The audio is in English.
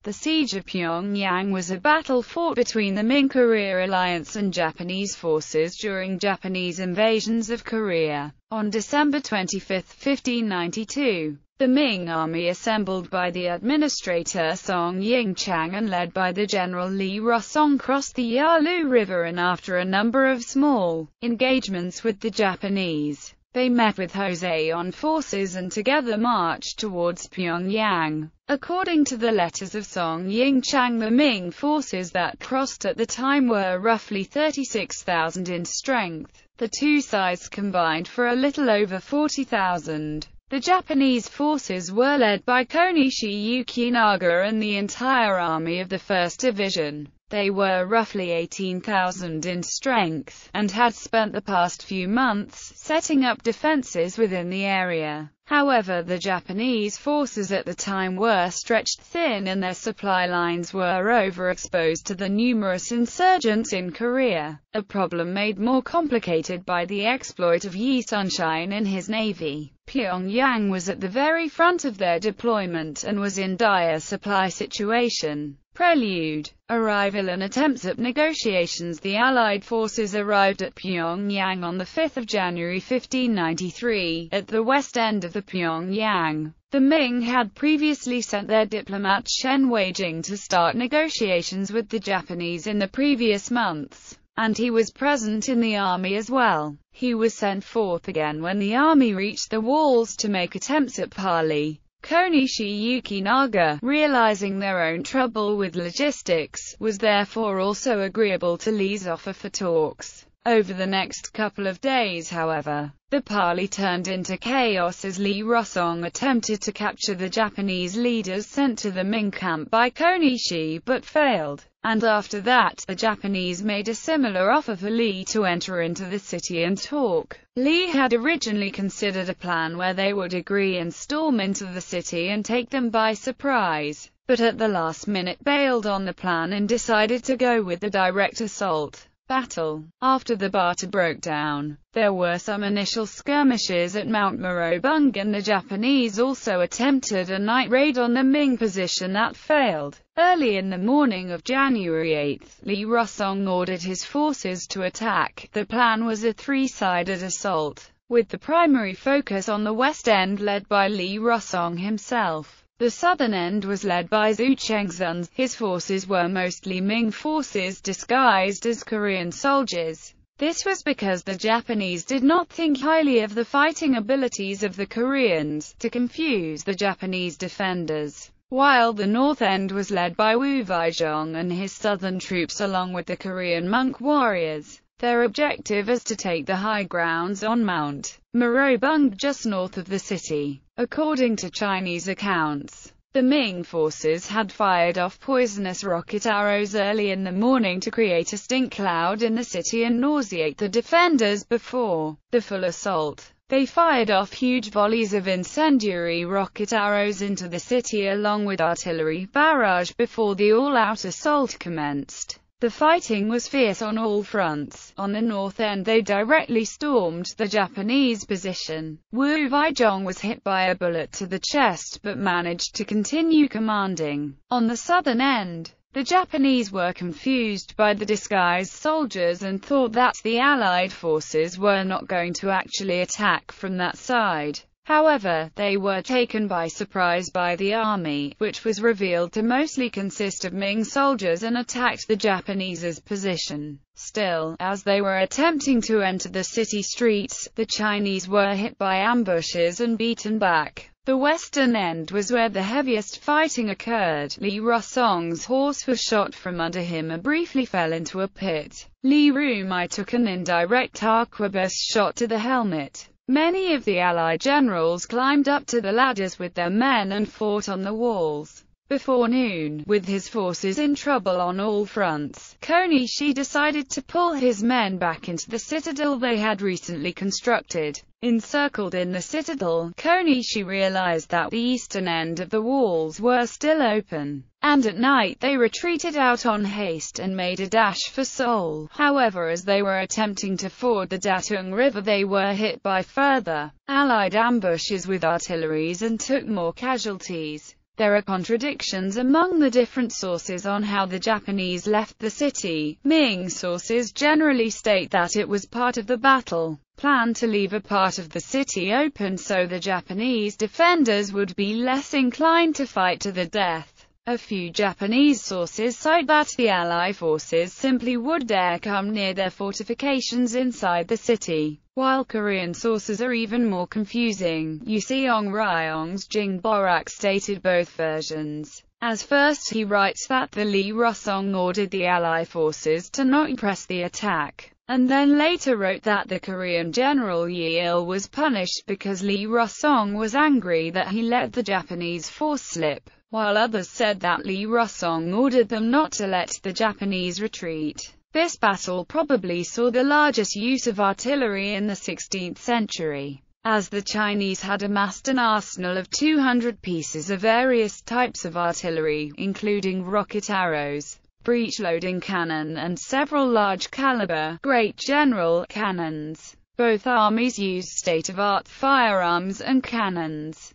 The Siege of Pyongyang was a battle fought between the Ming-Korea alliance and Japanese forces during Japanese invasions of Korea. On December 25, 1592, the Ming army, assembled by the administrator Song Ying-chang and led by the general Li Rosong, crossed the Yalu River, and after a number of small engagements with the Japanese, they met with Joseon forces and together marched towards Pyongyang. According to the letters of Song Ying-chang, the Ming forces that crossed at the time were roughly 36,000 in strength. The two sides combined for a little over 40,000. The Japanese forces were led by Konishi Yukinaga and the entire army of the 1st Division. They were roughly 18,000 in strength, and had spent the past few months setting up defenses within the area. However, the Japanese forces at the time were stretched thin and their supply lines were overexposed to the numerous insurgents in Korea, a problem made more complicated by the exploit of Yi Sunshine and his navy. Pyongyang was at the very front of their deployment and was in dire supply situation. Prelude, Arrival and attempts at negotiations. The Allied forces arrived at Pyongyang on 5 January 1593, at the west end of the Pyongyang. The Ming had previously sent their diplomat Shen Weijing to start negotiations with the Japanese in the previous months, and he was present in the army as well. He was sent forth again when the army reached the walls to make attempts at parley. Konishi Yukinaga, realizing their own trouble with logistics, was therefore also agreeable to Li's offer for talks. Over the next couple of days, however, the parley turned into chaos as Li Rosong attempted to capture the Japanese leaders sent to the Ming camp by Konishi but failed. And after that, the Japanese made a similar offer for Li to enter into the city and talk. Li had originally considered a plan where they would agree and storm into the city and take them by surprise, but at the last minute bailed on the plan and decided to go with the direct assault. Battle. After the barter broke down, there were some initial skirmishes at Mount Marobung, and the Japanese also attempted a night raid on the Ming position that failed. Early in the morning of January 8, Li Rosong ordered his forces to attack. The plan was a three-sided assault, with the primary focus on the west end led by Li Rosong himself. The southern end was led by Zhu Chengzun. His forces were mostly Ming forces disguised as Korean soldiers. This was because the Japanese did not think highly of the fighting abilities of the Koreans, to confuse the Japanese defenders. While the north end was led by Wu Weijong and his southern troops along with the Korean monk warriors. Their objective is to take the high grounds on Mount Marobung just north of the city. According to Chinese accounts, the Ming forces had fired off poisonous rocket arrows early in the morning to create a stink cloud in the city and nauseate the defenders before the full assault. They fired off huge volleys of incendiary rocket arrows into the city along with artillery barrage before the all-out assault commenced. The fighting was fierce on all fronts. On the north end they directly stormed the Japanese position. Wu Weijong was hit by a bullet to the chest but managed to continue commanding. On the southern end, the Japanese were confused by the disguised soldiers and thought that the Allied forces were not going to actually attack from that side. However, they were taken by surprise by the army, which was revealed to mostly consist of Ming soldiers, and attacked the Japanese's position. Still, as they were attempting to enter the city streets, the Chinese were hit by ambushes and beaten back. The western end was where the heaviest fighting occurred. Li Rosong's horse was shot from under him and briefly fell into a pit. Li Rumai took an indirect arquebus shot to the helmet. Many of the Allied generals climbed up to the ladders with their men and fought on the walls. Before noon, with his forces in trouble on all fronts, Konishi decided to pull his men back into the citadel they had recently constructed. Encircled in the citadel, Konishi realized that the eastern end of the walls were still open, and at night they retreated out on haste and made a dash for Seoul. However, as they were attempting to ford the Datung River, they were hit by further Allied ambushes with artilleries and took more casualties. There are contradictions among the different sources on how the Japanese left the city. Ming sources generally state that it was part of the battle plan to leave a part of the city open so the Japanese defenders would be less inclined to fight to the death. A few Japanese sources cite that the Allied forces simply would dare come near their fortifications inside the city, while Korean sources are even more confusing. Yuseong Ryong's Jing Borak stated both versions. As first he writes that the Lee Rusong ordered the Allied forces to not press the attack, and then later wrote that the Korean general Yi Il was punished because Lee Rusong was angry that he let the Japanese force slip, while others said that Lee Rusong ordered them not to let the Japanese retreat. This battle probably saw the largest use of artillery in the 16th century, as the Chinese had amassed an arsenal of 200 pieces of various types of artillery, including rocket arrows, breech-loading cannon and several large-caliber, great general cannons. Both armies used state-of-art firearms and cannons.